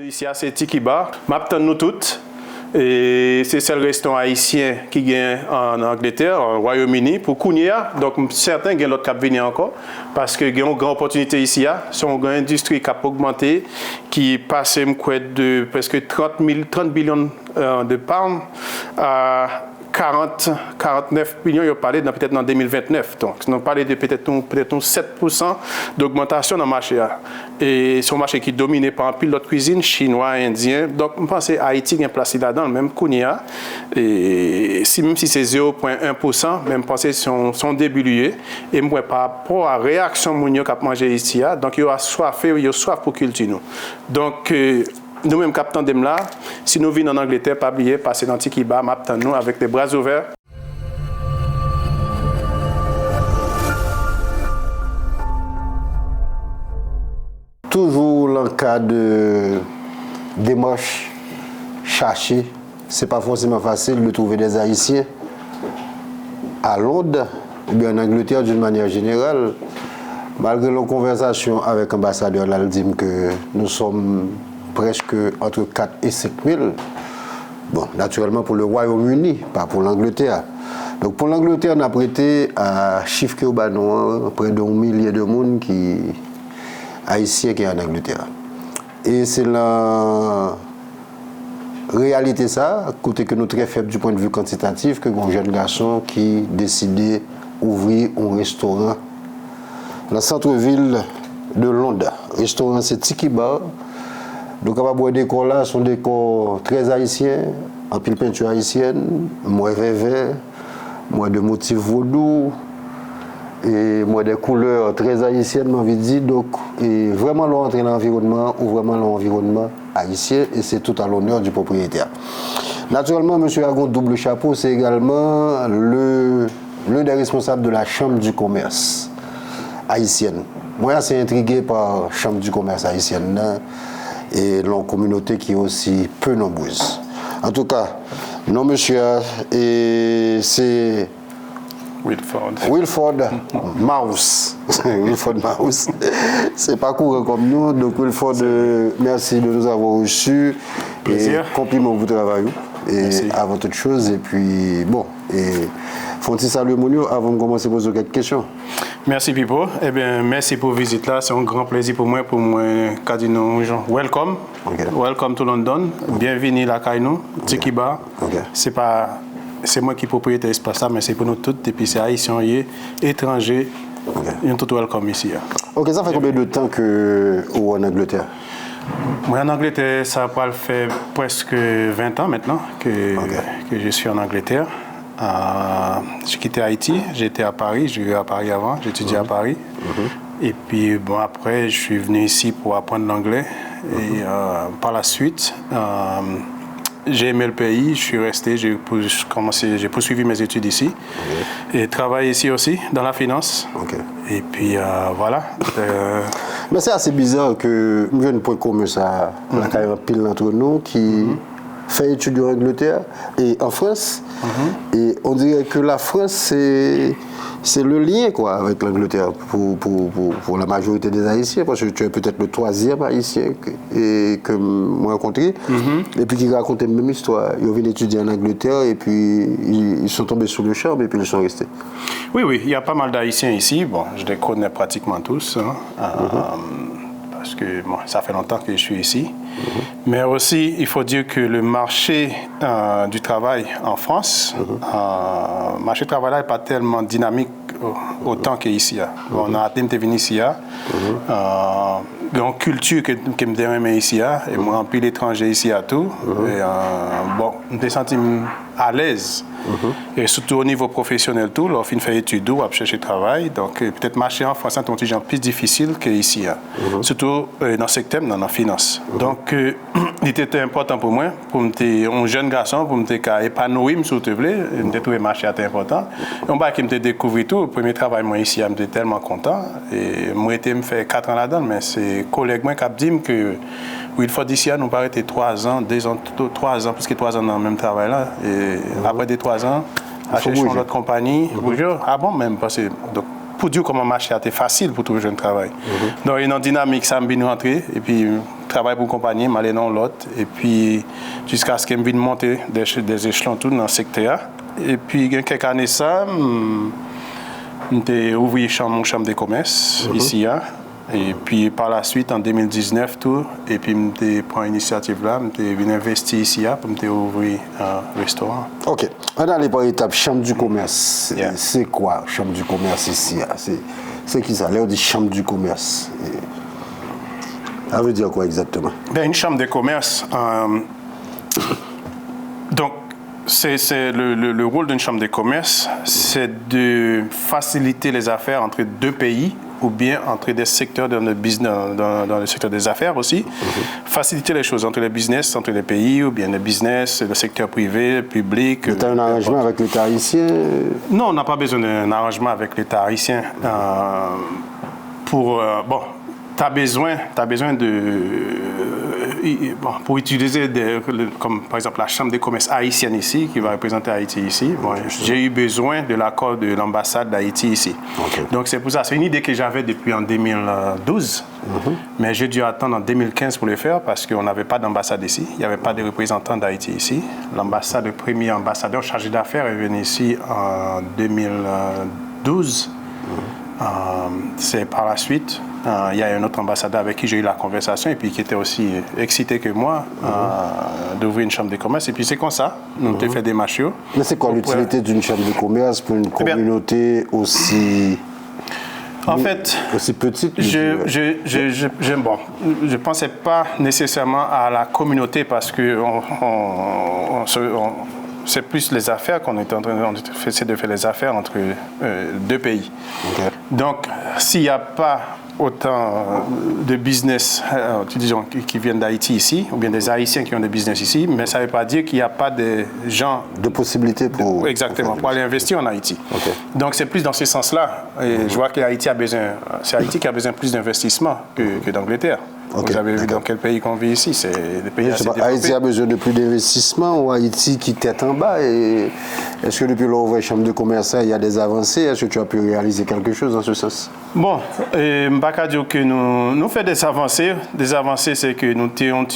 Ici, c'est Tikiba. M'attend nous toutes. Et c'est le restaurant haïtien qui gagne en Angleterre, au Royaume-Uni, pour Kounia. Donc, certains gagnent l'autre cap venir encore. Parce qu'il y a une grande opportunité ici. C'est une grande industrie qui a augmenté, qui passe de presque 30 billions de pounds à 49 millions, ils parlé peut-être en 2029. Donc, nous parlé de peut-être 7% d'augmentation dans le marché. Et c'est un marché qui est dominé par un pilote cuisine chinois, indien. Donc, je pense que Haïti est placé là-dedans, même Kounia. Et même si c'est 0,1%, même pense que son début lieu. Et moi, par rapport à la réaction de qui a mangé ici, donc, il y a soif pour culture. Nous. Donc, nous-mêmes, capitaine de là, si nous venons en Angleterre, pas oublier, passer dans Tikiba, nous avec les bras ouverts. Toujours dans le cas de démarche chercher, ce n'est pas forcément facile de trouver des Haïtiens à Londres ou bien en Angleterre d'une manière générale. Malgré nos conversations avec l'ambassadeur, il dit que nous sommes presque entre 4 et 5 000. Bon, naturellement pour le Royaume-Uni, pas pour l'Angleterre. Donc pour l'Angleterre, on a prêté à chiffre que près de 1 millier de monde qui haïtiens qui est en Angleterre. Et c'est la réalité ça, côté que nous très faible du point de vue quantitatif, que un jeune garçon qui décidait d'ouvrir un restaurant dans le centre-ville de Londres. Le restaurant c'est Tikiba. Donc, on va boire des décors là, sont des décors très haïtiens, en pile peinture haïtienne, moins vert, moins de motifs vaudou, et moins des couleurs très haïtiennes, j'ai envie de dire. Donc, et vraiment, l'entrée dans l'environnement, ou vraiment l'environnement haïtien, et c'est tout à l'honneur du propriétaire. Naturellement, M. Agon double chapeau, c'est également l'un des responsables de la Chambre du commerce haïtienne. Moi, je suis intrigué par la Chambre du commerce haïtienne. Et la communauté qui est aussi peu nombreuse. En tout cas, non monsieur, et c'est Wilford Mouse. Wilford Mouse. C'est pas courant comme nous, donc Wilford, merci de nous avoir reçus. Et compliment au travail. Et avant toute chose, et puis bon, et Fonti salut Mounio avant de commencer à poser quelques questions. Merci Pipo. Eh bien, merci pour la visite là. C'est un grand plaisir pour moi dire welcome. Okay. Welcome to London. Bienvenue à Kaino, Tikiba. Okay. C'est moi qui propriétaire de l'espace là, mais c'est pour nous tous. Et puis c'est haïtiens, étrangers. Okay. Ils sont tous welcome ici. Ok, ça fait combien de temps que vous en Angleterre? Moi en Angleterre, ça va faire presque 20 ans maintenant que je suis en Angleterre. J'ai quitté Haïti, j'étais à Paris, j'ai vécu à Paris avant, j'étudiais à Paris. Et puis bon, après, je suis venu ici pour apprendre l'anglais. Et par la suite, j'ai aimé le pays, je suis resté, j'ai poursuivi mes études ici. Et travaillé ici aussi, dans la finance. Et puis voilà. Mais c'est assez bizarre que je ne peux pas comme ça, la carrière pile entre nous qui fait études en Angleterre et en France. Et on dirait que la France, c'est le lien quoi, avec l'Angleterre pour la majorité des Haïtiens, parce que tu es peut-être le 3e Haïtien que moi rencontré, et puis qui raconte la même histoire. Ils ont venu étudier en Angleterre et puis ils sont tombés sous le charme et puis ils sont restés. Oui, il y a pas mal d'Haïtiens ici. Bon, je les connais pratiquement tous. Parce que bon, ça fait longtemps que je suis ici. Mais aussi, il faut dire que le marché du travail en France, le marché du travail n'est pas tellement dynamique autant qu'ici. On a été venu ici. Une culture que me dérange ici, et moi, en pile étranger ici à tout. Et, bon, je me sens à l'aise. Et surtout au niveau professionnel, tout, lorsqu'on fait études ou à chercher travail, donc peut-être marcher en France est un peu plus difficile qu'ici. Surtout dans le secteur, dans la finance. Donc, il était important pour moi, pour être un jeune garçon, pour me épanouir, s'il te plaît, je trouvé le marché important. Et on va me découvrir tout. Le premier travail, moi, ici, j'étais tellement content. Et moi, j'ai fait 4 ans là-dedans, mais c'est collègues moi qui ont dit que il faut d'ici à nous paraître 3 ans, 2 ans, 3 ans, plus que 3 ans dans le même travail là. Et après des 3 ans, à chercher notre compagnie, ah bon, même parce que donc, pour dire comment marcher, c'était facile pour trouver un travail. Donc, il y a une dynamique, ça m'a bien rentré. Et puis, travaille pour une compagnie, m'aller dans l'autre. Et puis, jusqu'à ce que je vienne monter des échelons tout dans le secteur. Et puis, il y a quelques années, j'ai ouvert mon chambre de commerce ici. Et puis, par la suite, en 2019, tout, et puis, je prends l'initiative là, je venu investir ici pour ouvrir un restaurant. OK. On a allé par étape, chambre du commerce. Yeah. C'est quoi, chambre du commerce ici? C'est qui ça? Là, on dit chambre du commerce. Ça veut dire quoi exactement? Bien, une chambre de commerce, donc, c'est le rôle d'une chambre de commerce, c'est de faciliter les affaires entre deux pays ou bien entre des secteurs dans le business, dans le secteur des affaires aussi. Faciliter les choses entre les business, entre les pays ou bien le business, le secteur privé, le public. Tu as un arrangement avec l'État haïtien? Non, on n'a pas besoin d'un arrangement avec l'État haïtien. Bon, tu as besoin pour utiliser comme par exemple la chambre de commerce haïtienne ici, qui va représenter Haïti ici. Bon, j'ai eu besoin de l'accord de l'ambassade d'Haïti ici. Okay. Donc c'est pour ça, c'est une idée que j'avais depuis en 2012, mais j'ai dû attendre en 2015 pour le faire parce qu'on n'avait pas d'ambassade ici, il n'y avait pas de représentant d'Haïti ici. L'ambassade, le premier ambassadeur chargé d'affaires est venu ici en 2012. C'est par la suite, il y a un autre ambassadeur avec qui j'ai eu la conversation et puis qui était aussi excité que moi d'ouvrir une chambre de commerce. Et puis c'est comme ça, nous avons fait des marchés. Mais c'est quoi l'utilité d'une chambre de commerce pour une communauté aussi... En fait, aussi petite? Bon, je ne pensais pas nécessairement à la communauté parce que c'est plus les affaires qu'on est en train de faire les affaires entre deux pays. Okay. Donc, s'il n'y a pas autant de business qui viennent d'Haïti ici, ou bien des Haïtiens qui ont des business ici, mais ça ne veut pas dire qu'il n'y a pas de gens... De possibilités pour... Exactement, pour aller investir en Haïti. Okay. Donc, c'est plus dans ce sens-là. Et je vois que Haïti a besoin... C'est Haïti qui a besoin plus d'investissement que d'Angleterre. Okay. Vous avez vu dans quel pays qu'on vit ici, c'est des pays assez développés. Haïti a besoin de plus d'investissement ou Haïti qui tête en bas? Est-ce que depuis l'ouvre chambre de commerce, il y a des avancées? Est-ce que tu as pu réaliser quelque chose dans ce sens? Bon, je ne vais pas dire que nous faisons des avancées. Des avancées, c'est que nous sommes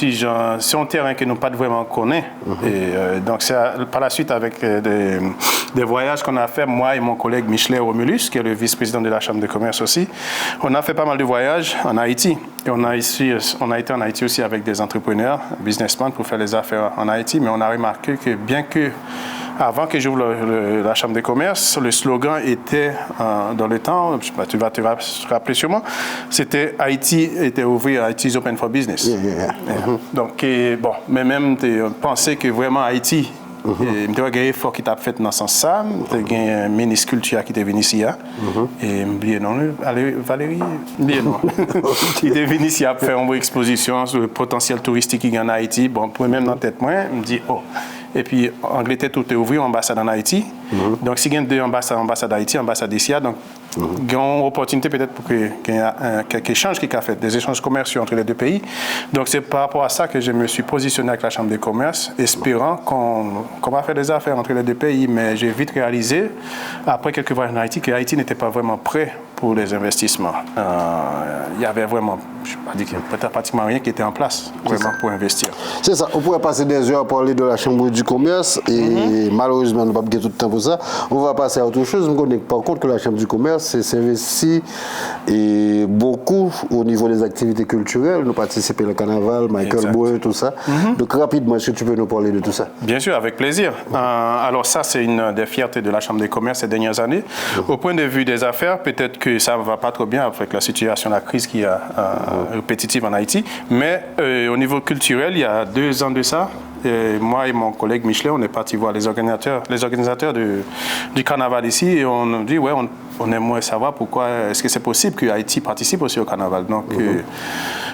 sur un terrain que nous ne pas vraiment connaît. Et donc, c'est par la suite avec des voyages qu'on a fait, moi et mon collègue Michelet Romulus, qui est le vice-président de la Chambre de commerce aussi. On a fait pas mal de voyages en Haïti. Et on a été en Haïti aussi avec des entrepreneurs, businessmen, pour faire les affaires en Haïti. Mais on a remarqué que bien que, avant que j'ouvre la chambre de commerce, le slogan était dans le temps, tu vas te rappeler sûrement, c'était Haïti était ouvert, Haïti is open for business. Donc, bon, mais même penser que vraiment Haïti, il y a un effort qui t'a fait dans ce sens-là. Il y a un minuscule qui est venu ici. Et oublié non, Valérie, oublié non. Il est venu ici à faire une exposition sur le potentiel touristique qu'il y a en Haïti. Bon, pour même dans la tête, moi, je me dis, oh. Et puis, Angleterre, tout est ouvert, ambassade en Haïti. Donc, s'il y a deux ambassades d'Haïti, ambassade d'ici, donc, il y a une opportunité peut-être pour qu'il y ait quelques échanges qui a fait, des échanges commerciaux entre les deux pays. Donc, c'est par rapport à ça que je me suis positionné avec la Chambre de commerce, espérant qu'on va faire des affaires entre les deux pays. Mais j'ai vite réalisé, après quelques voyages en Haïti, que Haïti n'était pas vraiment prêt pour les investissements. Il y avait vraiment, je ne vais pas dire qu'il y a peut-être pratiquement rien qui était en place vraiment pour investir. C'est ça. On pourrait passer des heures à parler de la Chambre du commerce et malheureusement, on n'a pas tout le temps pour ça. On va passer à autre chose. On connaît par contre que la Chambre du commerce s'investit beaucoup au niveau des activités culturelles. Nous participons au carnaval, Michael Boy, tout ça. Donc rapidement, est-ce que tu peux nous parler de tout ça? Bien sûr, avec plaisir. Alors ça, c'est une des fiertés de la Chambre des commerces ces dernières années. Au point de vue des affaires, peut-être que ça ne va pas trop bien avec la situation, la crise qui est répétitive en Haïti. Mais au niveau culturel, il y a 2 ans de ça, moi et mon collègue Michelet, on est partis voir les organisateurs du carnaval ici et on nous dit, ouais, on aimerait savoir pourquoi, est-ce que c'est possible que Haïti participe aussi au carnaval. Donc,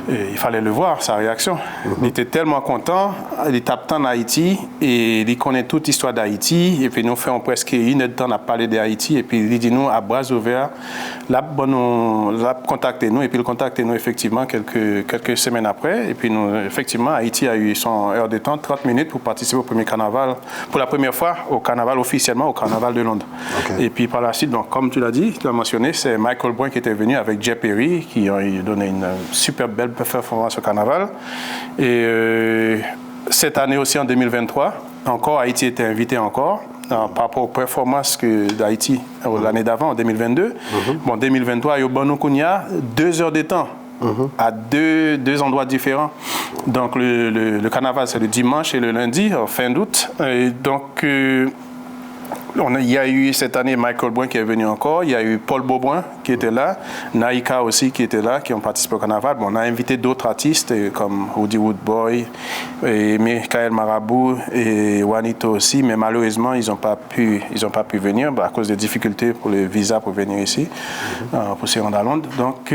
il fallait le voir, sa réaction. Il était tellement content, il tape tant en Haïti et il connaît toute l'histoire d'Haïti. Et puis, nous faisons presque 1 heure de temps à parler d'Haïti. Et puis, il dit nous, à bras ouverts, contactez nous. Et puis, il contacte nous effectivement quelques semaines après. Et puis, nous, effectivement, Haïti a eu son heure de temps, 30 minutes pour participer au premier carnaval, pour la première fois au carnaval officiellement, au carnaval de Londres. Okay. Et puis, par la suite, donc, comme tu l'as dit, tu l'as mentionné, c'est Michael Boin qui était venu avec Jay Perry, qui a donné une super belle performance au carnaval. Et cette année aussi, en 2023, encore, Haïti était invité encore. Par rapport aux performances d'Haïti l'année d'avant, en 2022. Bon, 2023, il y a bon, 2 heures de temps à deux endroits différents. Donc, le carnaval, c'est le dimanche et le lundi, en fin d'août. Et donc, il y a eu cette année Michael Boin qui est venu encore, il y a eu Paul Beauboin qui était là, Naïka aussi qui était là, qui ont participé au carnaval. Bon, on a invité d'autres artistes comme Woody Woodboy, et Michael Marabout et Juanito aussi, mais malheureusement, ils n'ont pas pu venir à cause des difficultés pour le visa pour venir ici, pour se rendre à Londres. Donc,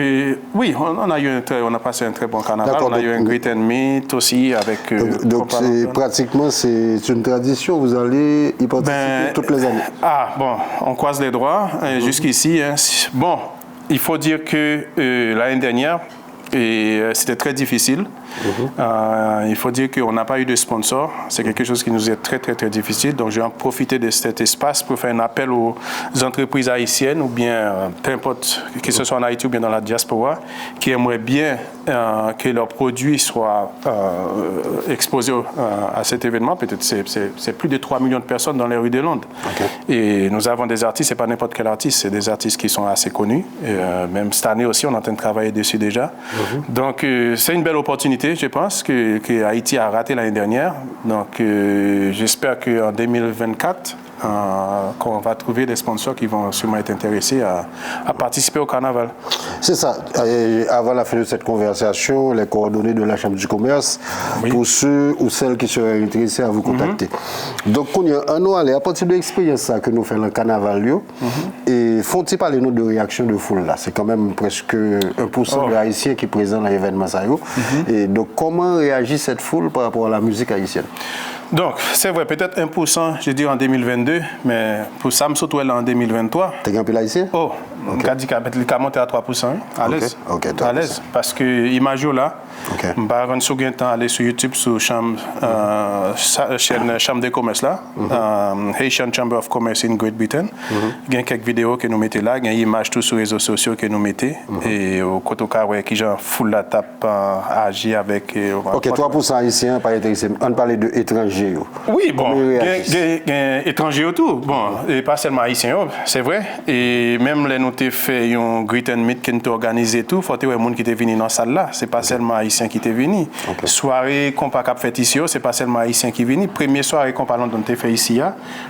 oui, on a passé un très bon carnaval. On a eu un greet and meet aussi avec... donc pratiquement, c'est une tradition, vous allez y participer toutes les années. Ah, bon, on croise les doigts jusqu'ici. Hein. Bon, il faut dire que l'année dernière, c'était très difficile. Il faut dire qu'on n'a pas eu de sponsor. C'est quelque chose qui nous est très, très, très difficile. Donc, je vais en profiter de cet espace pour faire un appel aux entreprises haïtiennes ou bien, peu importe, que ce soit en Haïti ou bien dans la diaspora, qui aimeraient bien que leurs produits soient exposés à cet événement. Peut-être c'est plus de 3 millions de personnes dans les rues de Londres. Et nous avons des artistes, ce n'est pas n'importe quel artiste, c'est des artistes qui sont assez connus. Même cette année aussi, on est en train de travailler dessus déjà. Donc, c'est une belle opportunité, je pense, que Haïti a raté l'année dernière. Donc, j'espère qu'en 2024, qu'on va trouver des sponsors qui vont sûrement être intéressés à participer au carnaval. C'est ça. Avant la fin de cette conversation, les coordonnées de la Chambre du commerce, pour ceux ou celles qui seraient intéressés à vous contacter. Donc, on a à partir de l'expérience que nous faisons le carnaval, et font-ils parler nous de réaction de foule là? C'est quand même presque 1% de Haïtiens qui présentent à l'événement. Et donc, comment réagit cette foule par rapport à la musique haïtienne? Donc, c'est vrai, peut-être 1%, je dis en 2022, mais pour Sam Sotwell en 2023. T'es un peu haïtien? Oh, on a dit qu'il a monté à 3%, à l'aise. À l'aise. Parce que l'image là, je vais avoir un second temps aller sur YouTube, sur la chaîne Chambre de commerce là, Haitian Chamber of Commerce in Great Britain. Il y a quelques vidéos que nous mettons là, il y a des images tous sur les réseaux sociaux que nous mettons. Et au côté qui genre full la tape agir avec. Ok, 3% haïtiens, on parlait d'étrangers. Oui, bon, étrangers autour, bon, et pas seulement haïtiens, c'est vrai. Et même les nous avons fait un greet and meet qui nous a organisé tout, il faut que les gens qui étaient venus dans la salle là, c'est pas seulement haïtiens qui étaient venus. Soirée qu'on pas fait ici, c'est pas seulement haïtiens qui viennent. Première soirée qu'on parle dont fait ici,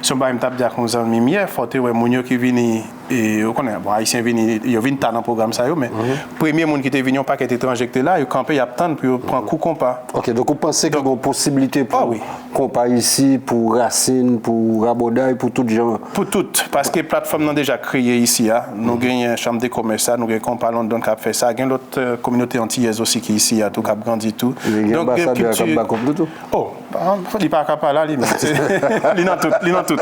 si on va me taper avec nos amis hier, il faut que les gens qui viennent et on connaît, bon, haïtiens viennent, ils viennent dans le programme ça, mais premier monde qui était venu, pas qu'être étranger là, ils campaient, ils attendent pour prendre coup compas. Ok, donc vous pensez qu'il y a une possibilité pour compas ici, pour Racine, pour Rabodaï, pour tout gens? Pour toutes, parce que les plateformes ont déjà créé ici. Nous avons une chambre de commerce, nous avons Compas London qui a fait ça. Il y a d'autres communautés antillaises aussi qui ici, tout qui a grandi tout. Il y a un ambassadeur qui a fait tout. Oh, il n'y a pas là, il y a tout.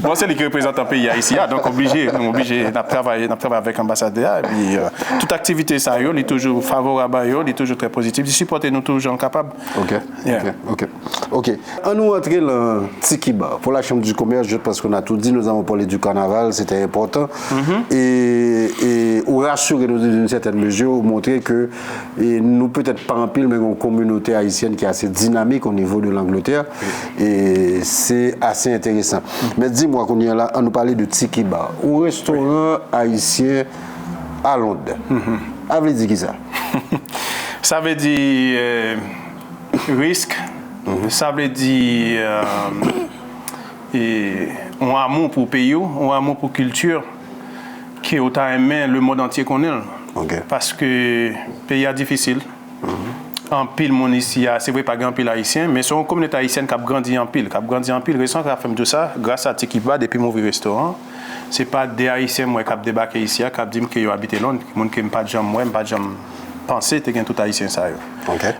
Bon, c'est lui qui représente un pays ici, donc obligé de travailler avec l'ambassadeur. Et puis, toute activité, ça, il est toujours favorable, il est toujours très positif. Il supporte nous toujours capables. Ok. On nous entre dans Tikiba. Pour la Chambre du commerce, je pense qu'on a tout dit, nous avons parlé du carnaval, c'était important. Et on rassure nous d'une certaine mesure, montrer que nous peut-être pas en pile, mais une communauté haïtienne qui est assez dynamique au niveau de l'Angleterre. Et c'est assez intéressant. Mais dis-moi, qu'on est là, on nous parlait de Tikiba, un restaurant haïtien à Londres. Ça veut dire qui ça? Ça veut dire risque. Ça veut dire un amour pour le pays, un amour pour la culture, qui est autant aimé le monde entier qu'on est. Parce que le pays est difficile. En pile, mon ici, c'est vrai, pas grand pile haïtien, mais c'est une communauté haïtienne qui a grandi en pile. Récemment, qui a fait tout ça, grâce à Tikiba, depuis mon restaurant. Ce n'est pas des haïtiens moi, qui ont débarqué ici, qui ont dit qu'ils habitent Londres, qui n'ont pas de gens, moi, pas de gens. Penser que tout haïtien ça.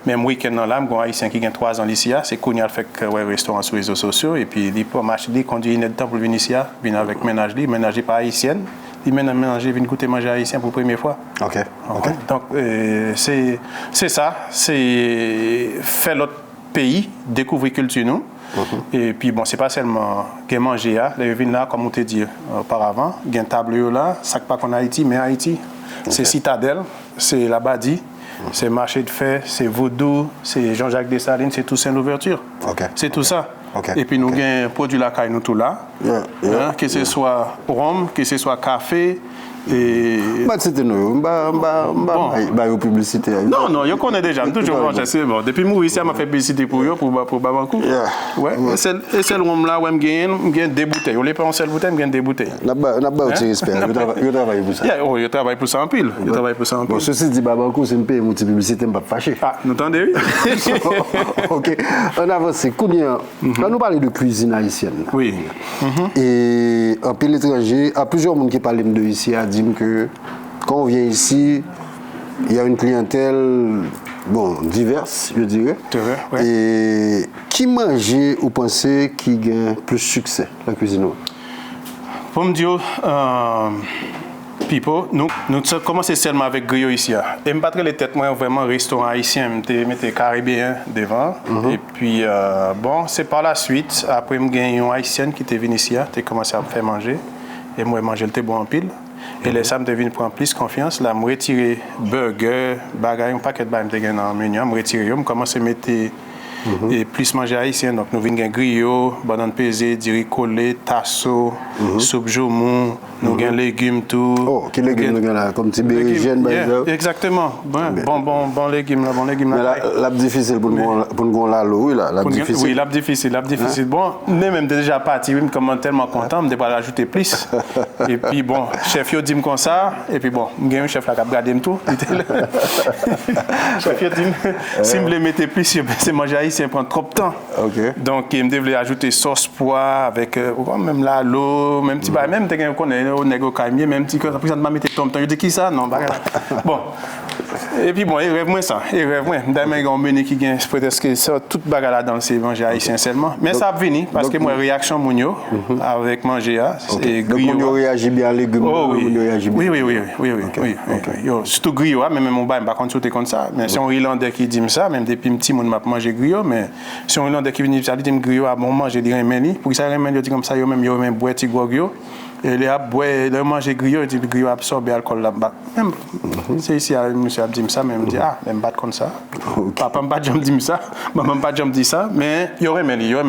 Même week-end dans l'âme, un haïtien qui a 3 ans ici, c'est qu'on a fait un restaurant sur les réseaux sociaux et puis il peut marcher, il conduit une temps pour venir ici, venir avec ménager pas haïtienne, il mène ménager vient goûter manger haïtien pour la première fois. Donc c'est ça, c'est faire l'autre pays découvrir culture nous. Et puis bon, c'est pas seulement qu'il manger les vignes là, comme on t'a dit auparavant, il y a un tableau là, ça pas qu'en Haïti, mais Haïti, c'est Citadelle, c'est la Badi, c'est Marché de Fer, c'est Vaudou, c'est Jean-Jacques Dessalines, c'est Toussaint l'ouverture. C'est tout ça. Et puis nous avons un produit la caille nous tout là, que ce soit rhum, que ce soit café. Et... c'était nous, publicité. Non, je connais déjà, toujours bon. Depuis que je suis m'a fait publicité pour Babankou. Ouais, et c'est le rhum là où je gagne des bouteilles. On les prend en seule bouteille, je gagne des bouteilles. Je travaille pour ça. Je travaille pour ça en pile. Bon, ceci dit, Babankou, c'est une pays où publicité, je ne suis pas fâché. Ah, nous entendez, oui. Ok, on avance. Quand nous parlons de cuisine haïtienne, oui. Et en pays étranger, il y a plusieurs personnes qui parlent de ici, que quand on vient ici, il y a une clientèle diverse, je dirais. Ouais. Et qui mange ou pensez qui gagne plus succès la cuisine? Pour me dire, Pipo, nous commençons seulement avec griot ici. Et je ne pas les têtes, moi, vraiment restaurant haïtien, je mettais caribéen devant. Et puis, c'est par la suite, après, je gagne une haïtienne qui était venue ici, qui a commencé à me faire manger. Et moi, manger le thé bon en pile. Et les ça me devine prendre plus confiance. Là, je retire burger, bagaille, un paquet de bagages dans le menu. Je retire, je commence à mettre et plus manger haïtien. Donc, nous venons griot, banane pesée, diri collé, tasso, soupe jaumon, nous avons légumes tout. Oh, quels légumes nous avons là? Comme tibérigène, par exemple? Exactement. Bon légumes là, bon légumes là. Mais la difficile pour nous la l'eau, oui, la difficile. Oui, la difficile. Bon, même déjà parti, je suis tellement content, je ne vais pas rajouter plus. Et puis bon, chef yo dit comme ça, et puis bon, j'ai un chef là qui a regardé tout. Chef yo dit, si je me mettais plus, c'est manger haïtien prend trop de temps. Donc, il me devait ajouter sauce pois avec même là l'eau, même petit bail, même quelqu'un connaît au négo calmier, même petit que ça ne m'a mis ton temps. Je dis qui ça? Non, bah bon. Et puis bon, il rêve moins ça. Il rêve moins. D'ailleurs, il y a un menu qui gagne peut-être que ça toute bagarre là dans c'est manger haïtien seulement. Mais ça a venu parce que moi réaction mounio avec manger et griot. Donc on réagit bien les légumes. Oh oui. Surtout griot, mais même mon bain pas contre tout comme ça. Mais si on Irlandais qui dit ça, même depuis petit monde m'a manger griot, mais si on Irlandais qui vient dire dit griot à bon manger dirait meni, pour ça remède dit comme ça yo même boire petit griot. Et les boire, le manger griot, il dit le griot absorbe l'alcool là-bas. C'est ici, monsieur a dit ça, mais il me dit, même pas comme ça. Papa m'a pas jamais dit ça, maman m'a pas jamais dit ça, mais il y aurait mes griot.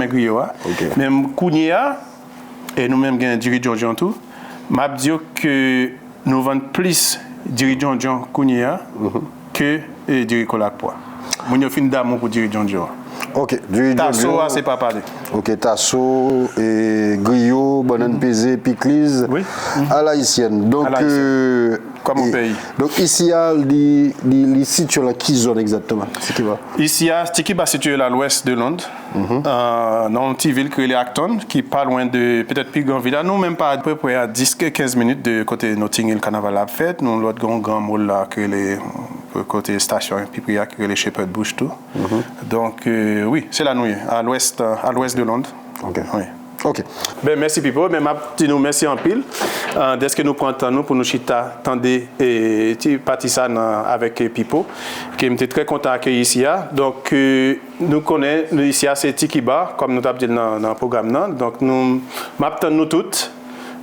Même Kounia, et nous-mêmes, gagnons dirigeants tout, m'a dit que nous vendons plus dirigeants Kounia que dirigeants Pois. Nous avons fini d'amour pour dirigeants. Ok, Tasso, c'est pas parlé. Ok, tasso, et griot, banane pesée, piclise, à l'haïtienne. Donc, comme au pays. Donc, ici, il y a situé dans quelle zone exactement? Ici, Tikiba est situé à l'ouest de Londres, dans une petite ville qui est Acton, qui n'est pas loin de peut-être plus grande ville. Nous, même pas à peu près à 10-15 minutes de côté Notting Hill Carnaval à fête. Nous, l'autre grand mall là, qui est côté station, puis qui est les Shepherd Bush tout. Donc, oui, c'est la nuit, à l'ouest de Londres. Ok. Oui. Ok. Ben, merci Pipo, mais nous merci en pile. Dès que nous prenons nous pour nous chita, tendez et partir ça avec Pipo, qui était très content d'accueillir ici. Donc nous connaissons ici c'est Tikiba, comme nous avons dit dans le programme. Donc nous nous toutes.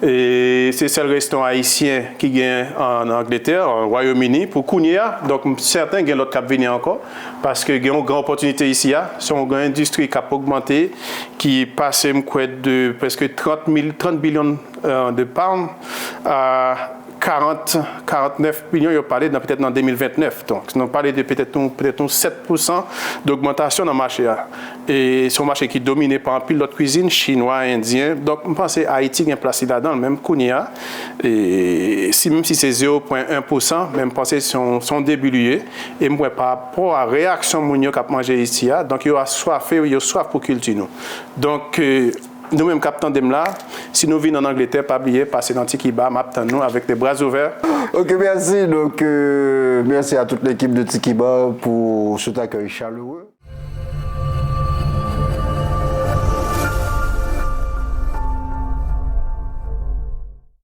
Et c'est le seul restaurant haïtien qui gagne en Angleterre, au Royaume-Uni, pour Kounia. Donc, certains gagnent l'autre cap venir encore, parce qu'il y a une grande opportunité ici. C'est une grande industrie qui a augmenté, qui passe de presque 30 billions de pounds à 49 millions, il a parlé peut-être dans 2029. Donc, on parlé de peut-être 7% d'augmentation dans le marché. Et c'est un marché qui est dominé par un pilote de cuisine chinois, indien. Donc, je pense que Haïti est placé là-dedans, même Kounia. Et même si c'est 0,1%, même pensez son début lié. Et moi, par rapport à la réaction mounio qui a mangé ici, donc il y a soif pour cultiver nous. Donc, nous-mêmes, captant là, si nous venons en Angleterre, pas oublier, passer dans Tikiba, nous avec les bras ouverts. Ok, merci. Donc, merci à toute l'équipe de Tikiba pour cet accueil chaleureux.